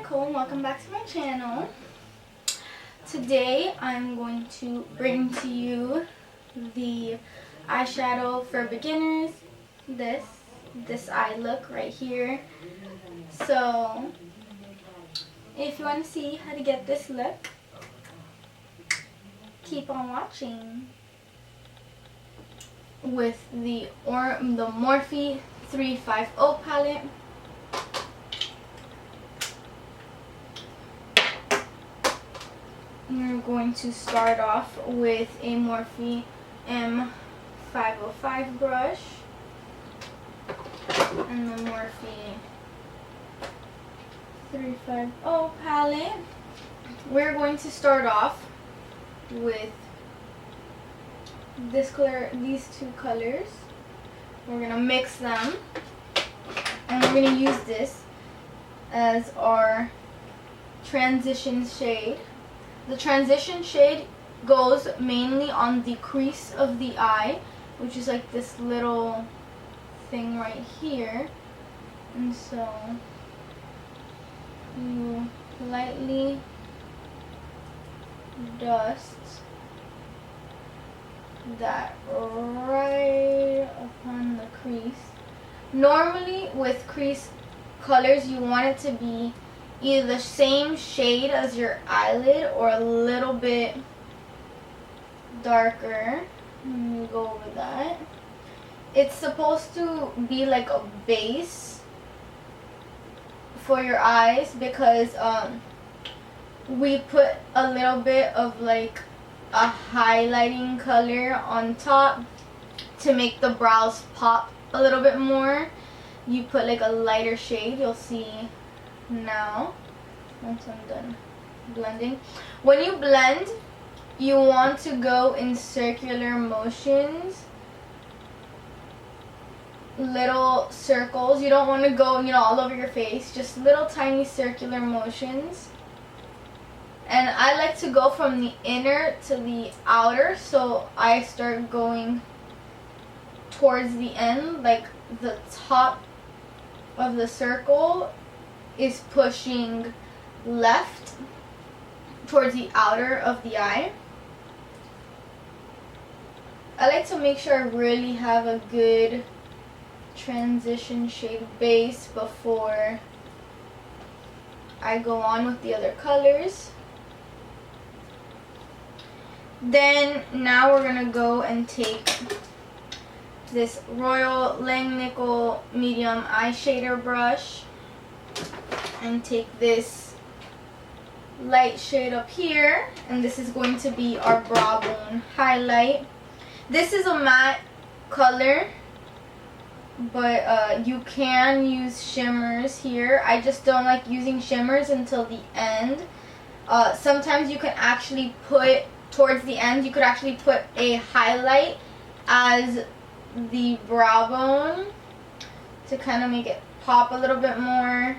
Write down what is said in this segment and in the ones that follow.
Nicole and welcome back to my channel. Today I'm going to bring to you the eyeshadow for beginners, this eye look right here. So if you want to see how to get this look, keep on watching. With the Morphe M550 palette, we're going to start off with a Morphe M505 brush and the Morphe M350 palette. We're going to start off with this color, these two colors. We're gonna mix them, and we're gonna use this as our transition shade. The transition shade goes mainly on the crease of the eye, which is like this little thing right here. And so you lightly dust that right upon the crease. Normally with crease colors you want it to be either the same shade as your eyelid or a little bit darker. Let me go over that. It's supposed to be like a base for your eyes because we put a little bit of like a highlighting color on top to make the brows pop a little bit more. You put like a lighter shade, you'll see now once I'm done blending. When you blend, you want to go in circular motions, little circles. You don't want to go, all over your face, just little tiny circular motions. And I like to go from the inner to the outer, so I start going towards the end, like the top of the circle is pushing left towards the outer of the eye. I like to make sure I really have a good transition shade base before I go on with the other colors. Then now we're gonna go and take this Royal Langnickel Medium Eye shader brush and take this light shade up here, and this is going to be our brow bone highlight. This is a matte color, but you can use shimmers here. I just don't like using shimmers until the end. Sometimes you can actually put towards the end, you could actually put a highlight as the brow bone to kind of make it pop a little bit more.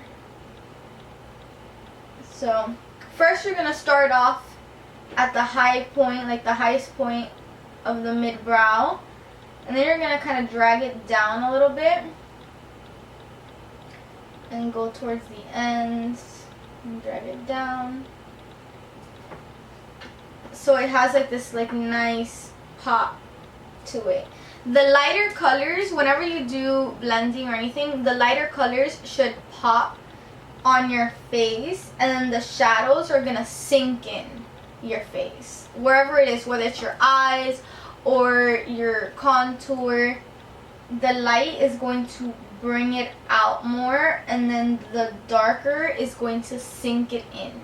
So first you're going to start off at the high point, like the highest point of the mid brow, and then you're going to kind of drag it down a little bit and go towards the ends and drag it down. So it has like this like nice pop to it. The lighter colors, whenever you do blending or anything, the lighter colors should pop on your face, and then the shadows are gonna sink in your face. Wherever it is, whether it's your eyes or your contour, the light is going to bring it out more, and then the darker is going to sink it in.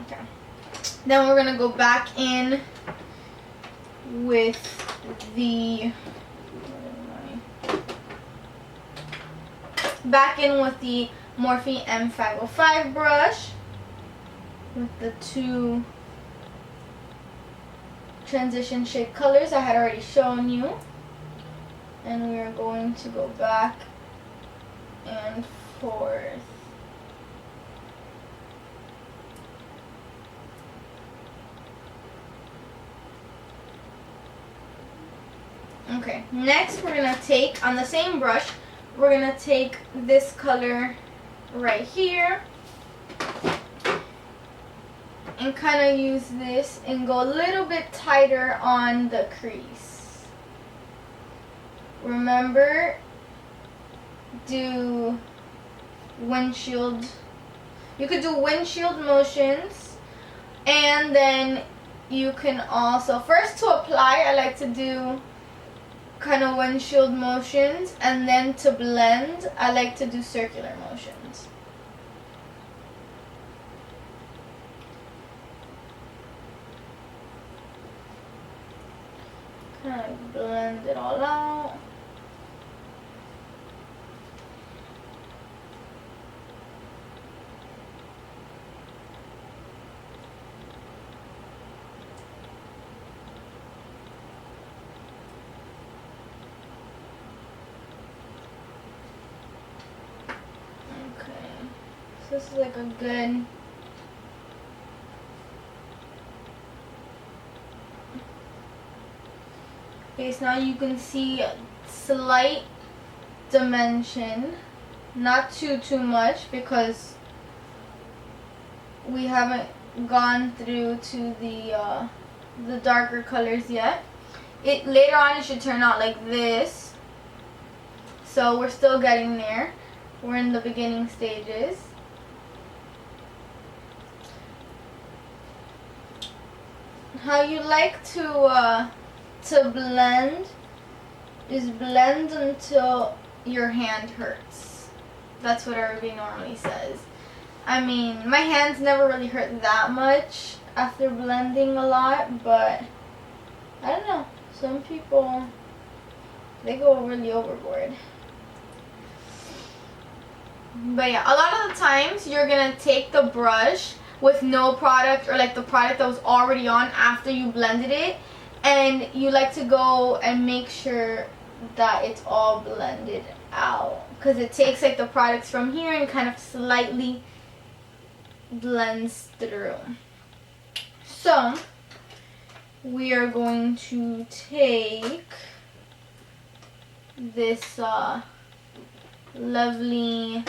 Okay. Then we're gonna go back in with the Morphe M505 brush with the two transition shade colors I had already shown you, and we are going to go back and forth. Okay, next we're going to take, on the same brush, we're gonna take this color right here and kind of use this and go a little bit tighter on the crease. Remember, do windshield. You could do windshield motions, and then you can also, first to apply, I like to do kind of windshield motions, and then to blend, I like to do circular motions. Kind of blend it all out. So this is like a good base. Now you can see a slight dimension, not too much, because we haven't gone through to the darker colors yet. Later on it should turn out like this, so we're still getting there. We're in the beginning stages. How you like to blend is blend until your hand hurts. That's what everybody normally says. I mean, my hands never really hurt that much after blending a lot, but I don't know. Some people, they go really overboard. But yeah, a lot of the times you're gonna take the brush with no product, or like the product that was already on after you blended it, and you like to go and make sure that it's all blended out, because it takes like the products from here and kind of slightly blends through. So we are going to take this lovely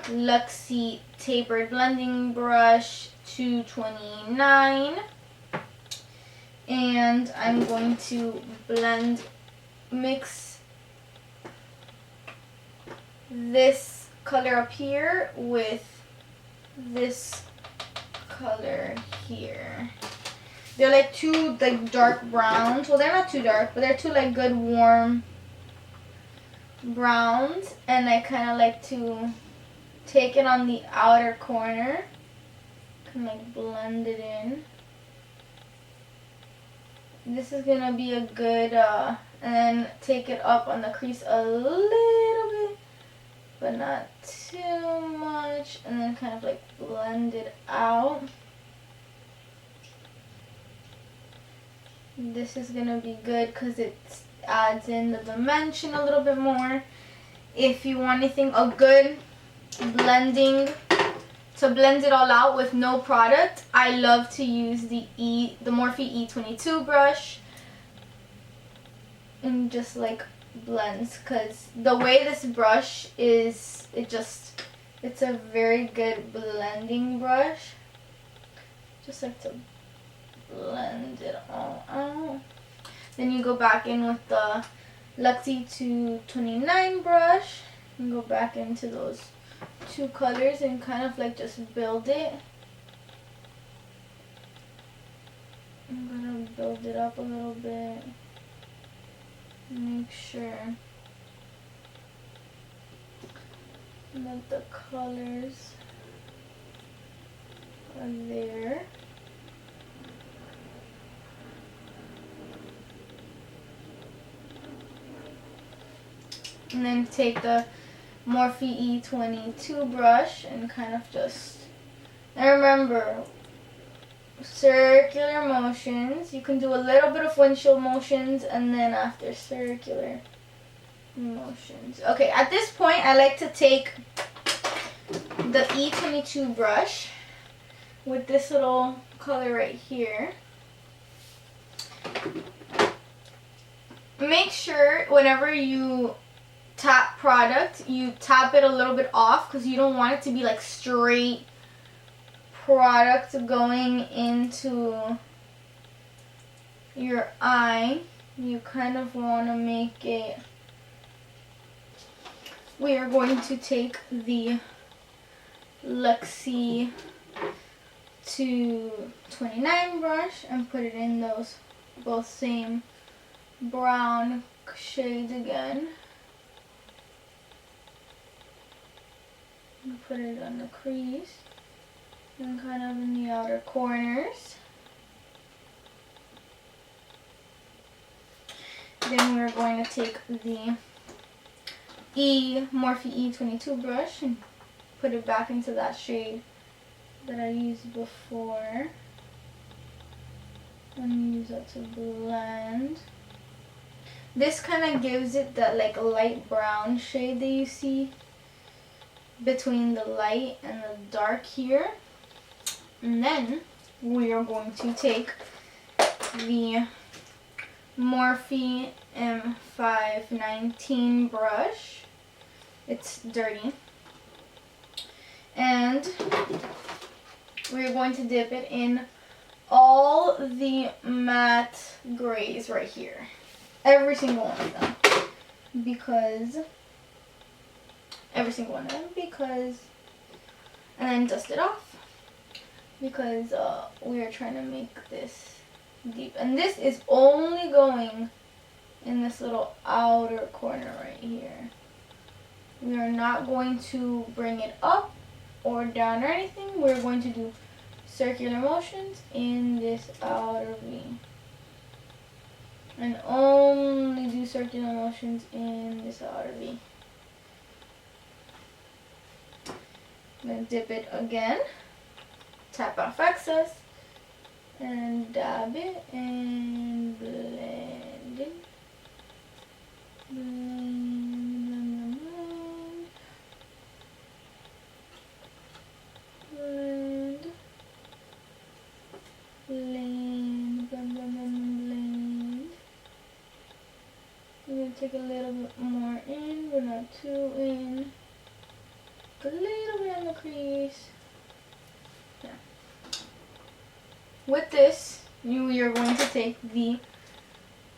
Luxie tapered blending brush 229, and I'm going to mix this color up here with this color here. They're like two like dark browns. Well, they're not too dark, but they're two like good warm browns, and I kind of like to take it on the outer corner, kind of like blend it in. This is gonna be a good, and then take it up on the crease a little bit, but not too much, and then kind of like blend it out. This is gonna be good because it adds in the dimension a little bit more. If you want anything, a good blending to blend it all out with no product, I love to use the Morphe E22 brush, and just like blends, because the way this brush is, it's a very good blending brush. Just like to blend it all out. Then you go back in with the Luxie 229 brush and go back into those two colors and kind of like just build it. I'm gonna build it up a little bit. Make sure that the colors are there. And then take the Morphe E22 brush and kind of just, and remember, circular motions. You can do a little bit of windshield motions and then after circular motions. Okay, at this point I like to take the E22 brush with this little color right here. Make sure whenever you tap product, you tap it a little bit off because you don't want it to be like straight product going into your eye. You kind of want to make it. We are going to take the Luxie 229 brush and put it in those both same brown shades again. And put it on the crease and kind of in the outer corners. Then we're going to take the Morphe E22 brush and put it back into that shade that I used before. And use that to blend. This kind of gives it that like light brown shade that you see between the light and the dark here. And then we are going to take the Morphe M519 brush. It's dirty. And we're going to dip it in all the matte grays right here. Every single one of them. And then dust it off. Because we are trying to make this deep. And this is only going in this little outer corner right here. We are not going to bring it up or down or anything. We're going to do circular motions in this outer V. And only do circular motions in this outer V. I'm going to dip it again. Tap off excess. And dab it and blend it. Blend. Blend. Blend. Blend. I'm going to take a little bit more in, but not too in. A little bit on the crease. Yeah. With this, you are going to take the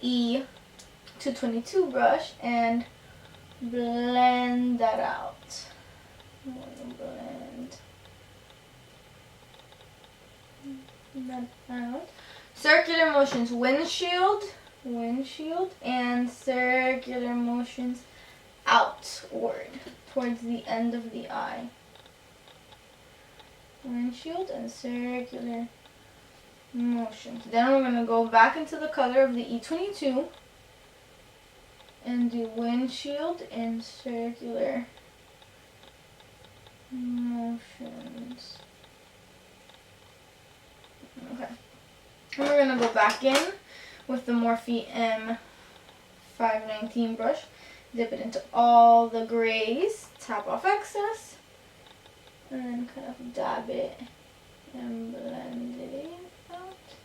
E222 brush and blend that out. Blend that out. Circular motions, windshield, and circular motions outward towards the end of the eye. Windshield and circular motions. Then we're going to go back into the color of the E22 and do windshield and circular motions. Okay. And we're going to go back in with the Morphe M519 brush. Dip it into all the grays. Tap off excess. And then kind of dab it and blend it out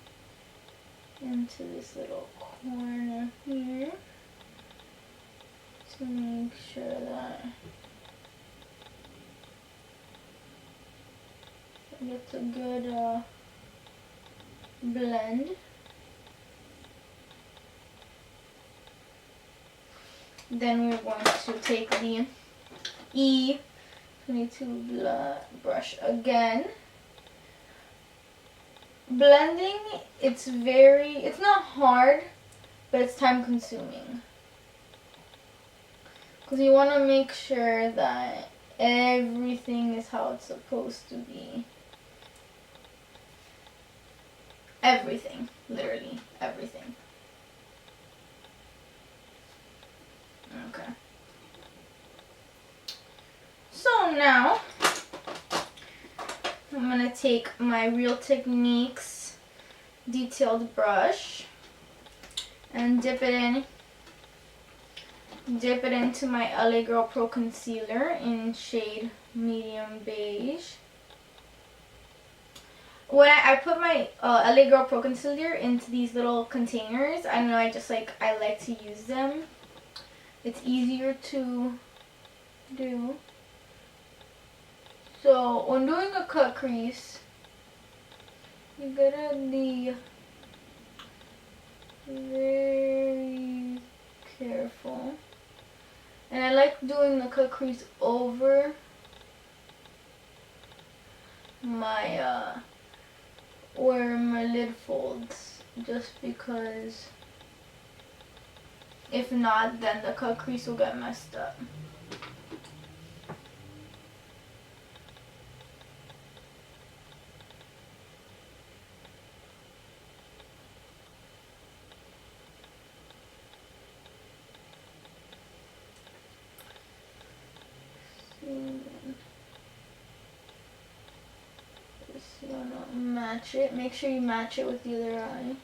into this little corner here to make sure that it gets a good blend. Then we're going to take the E22 brush again. Blending, it's not hard, but it's time consuming. Because you want to make sure that everything is how it's supposed to be. Everything, literally everything. Okay. So now, I'm going to take my Real Techniques detailed brush and dip it into my LA Girl Pro Concealer in shade Medium Beige. When I put my LA Girl Pro Concealer into these little containers, I don't know, I like to use them it's easier to do. So when doing a cut crease, you gotta be very careful. And I like doing the cut crease over my where my lid folds, just because if not, then the cut crease will get messed up. Just wanna match it. Make sure you match it with the other eye.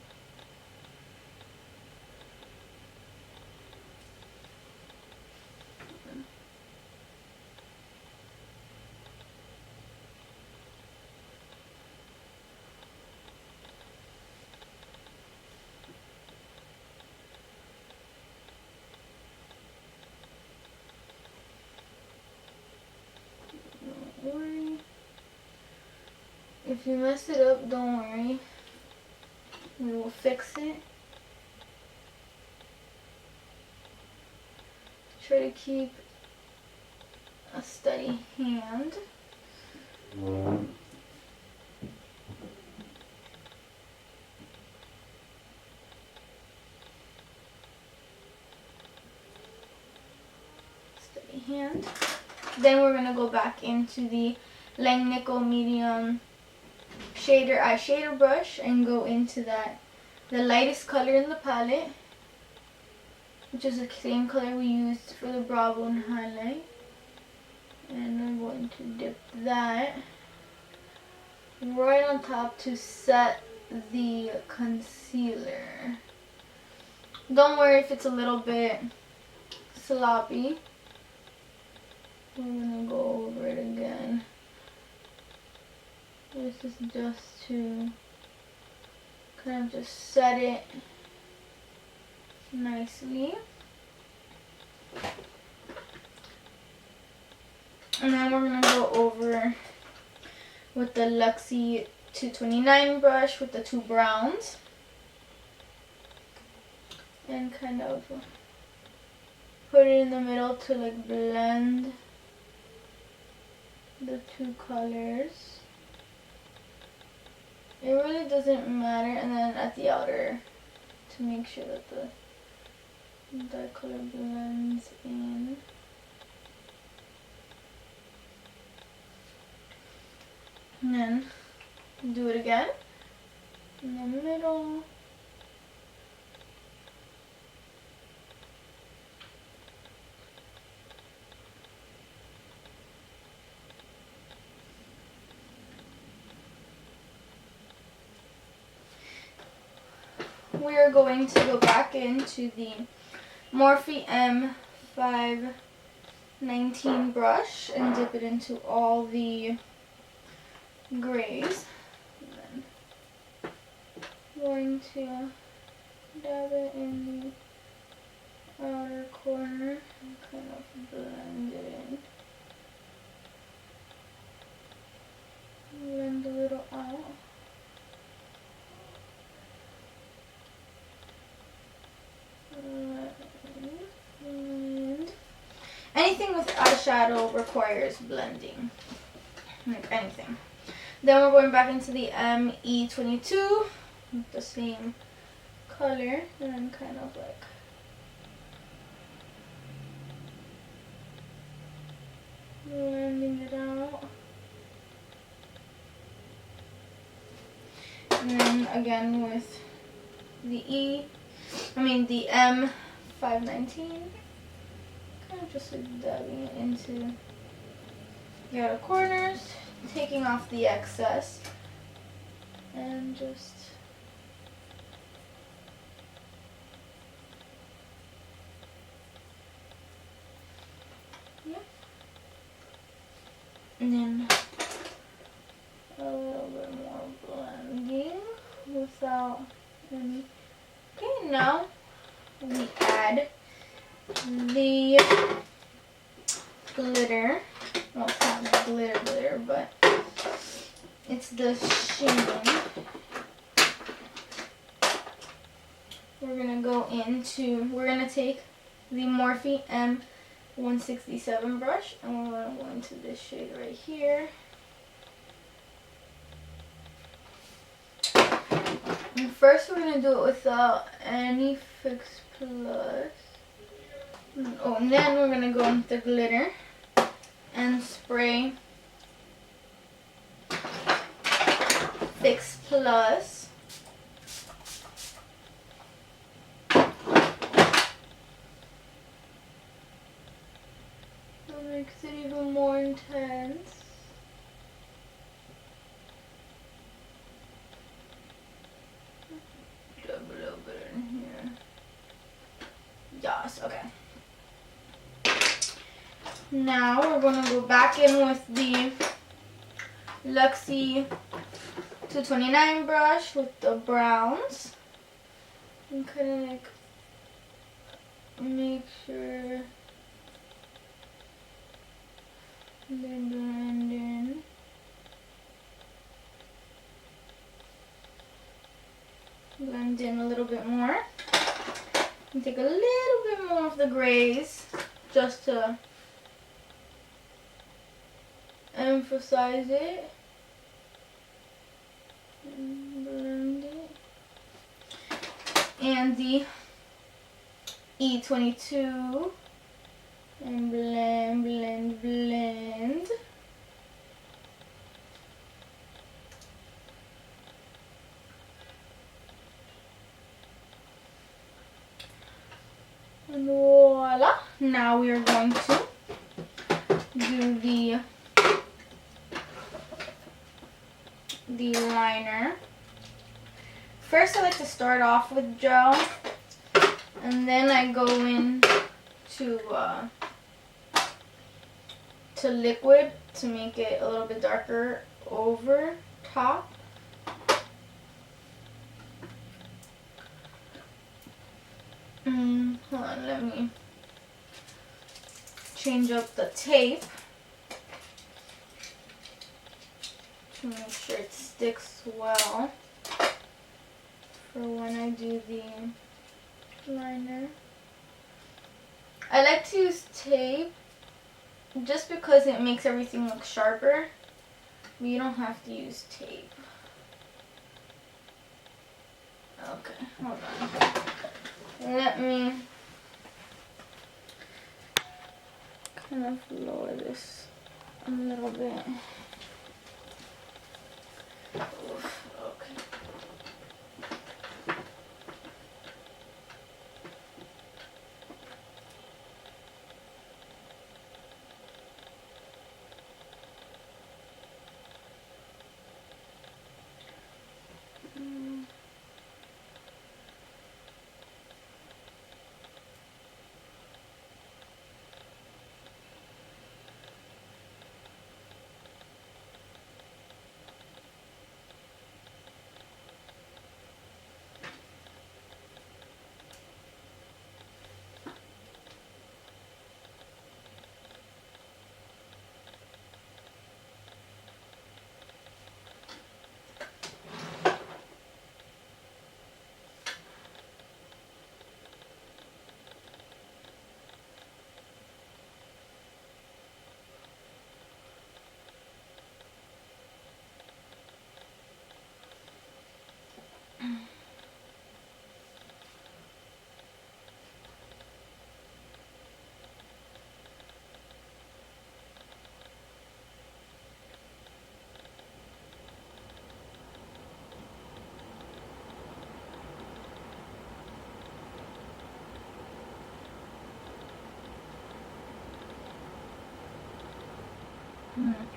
Worry. If you mess it up, don't worry. We will fix it. Try to keep a steady hand. Steady hand. Then we're going to go back into the Langnickel Medium eyeshadow brush and go into the lightest color in the palette, which is the same color we used for the brow bone highlight. And I'm going to dip that right on top to set the concealer. Don't worry if it's a little bit sloppy. We're gonna go over it again. This is just to kind of just set it nicely. And then we're gonna go over with the Luxie 229 brush with the two browns. And kind of put it in the middle to like blend the two colors. It really doesn't matter, and then at the outer to make sure that the color blends in. And then do it again in the middle. We are going to go back into the Morphe M519 brush and dip it into all the grays. And then going to dab it in the outer corner and kind of blend it in. Blend a little out. And anything with eyeshadow requires blending, like anything. Then we're going back into the ME22 with the same color and kind of like blending it out. And then again with the the M519, kind of just like dabbing it into the outer corners, taking off the excess, and just and then a little bit more blending without any. Okay, now we add the glitter. Well, it's not glitter, but it's the sheen. We're gonna take the Morphe M167 brush, and we're gonna go into this shade right here. And first we're gonna do it without any Fix Plus. Oh, and then we're gonna go into glitter and spray Fix Plus. That makes it even more intense. Drop a little bit in here. Yes, okay. Now we're gonna go back in with the Luxie 229 brush with the browns and kind of like make sure they blend in. Blend in a little bit more and take a little bit more of the grays just to emphasize it. And blend it. And the E22 and blend, blend, blend. And voila! Now we are going to do the liner. First I like to start off with gel, and then I go in to liquid to make it a little bit darker over top. Hold on, let me change up the tape to make sure it sticks well for when I do the liner. I like to use tape just because it makes everything look sharper, but you don't have to use tape. Okay, hold on. Let me kind of lower this a little bit. Oof, okay.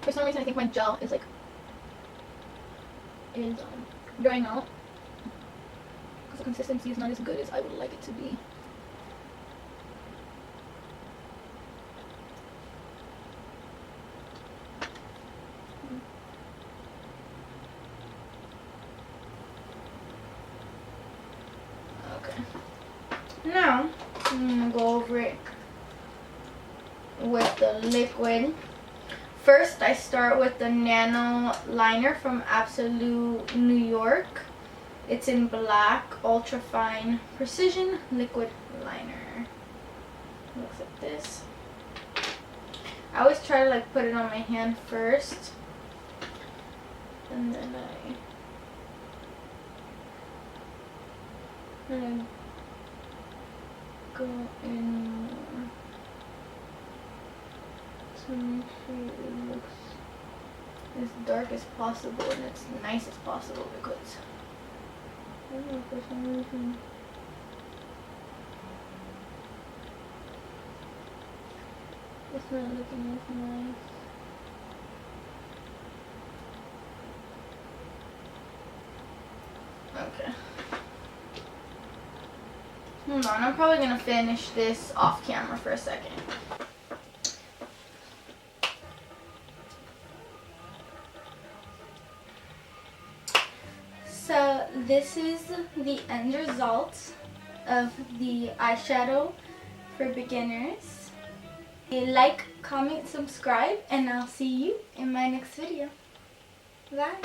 For some reason I think my gel is drying out because the consistency is not as good as I would like it to be. Okay. Now I'm gonna go over it with the liquid. First, I start with the Nano liner from Absolute New York. It's in black, ultra fine precision liquid liner. Looks like this. I always try to like put it on my hand first, and then I go in more to make sure it looks as dark as possible and as nice as possible, because I don't know, for some reason it's not looking as nice. Okay. Hold on, I'm probably gonna finish this off camera for a second. So this is the end result of the eyeshadow for beginners. Like, comment, subscribe, and I'll see you in my next video. Bye.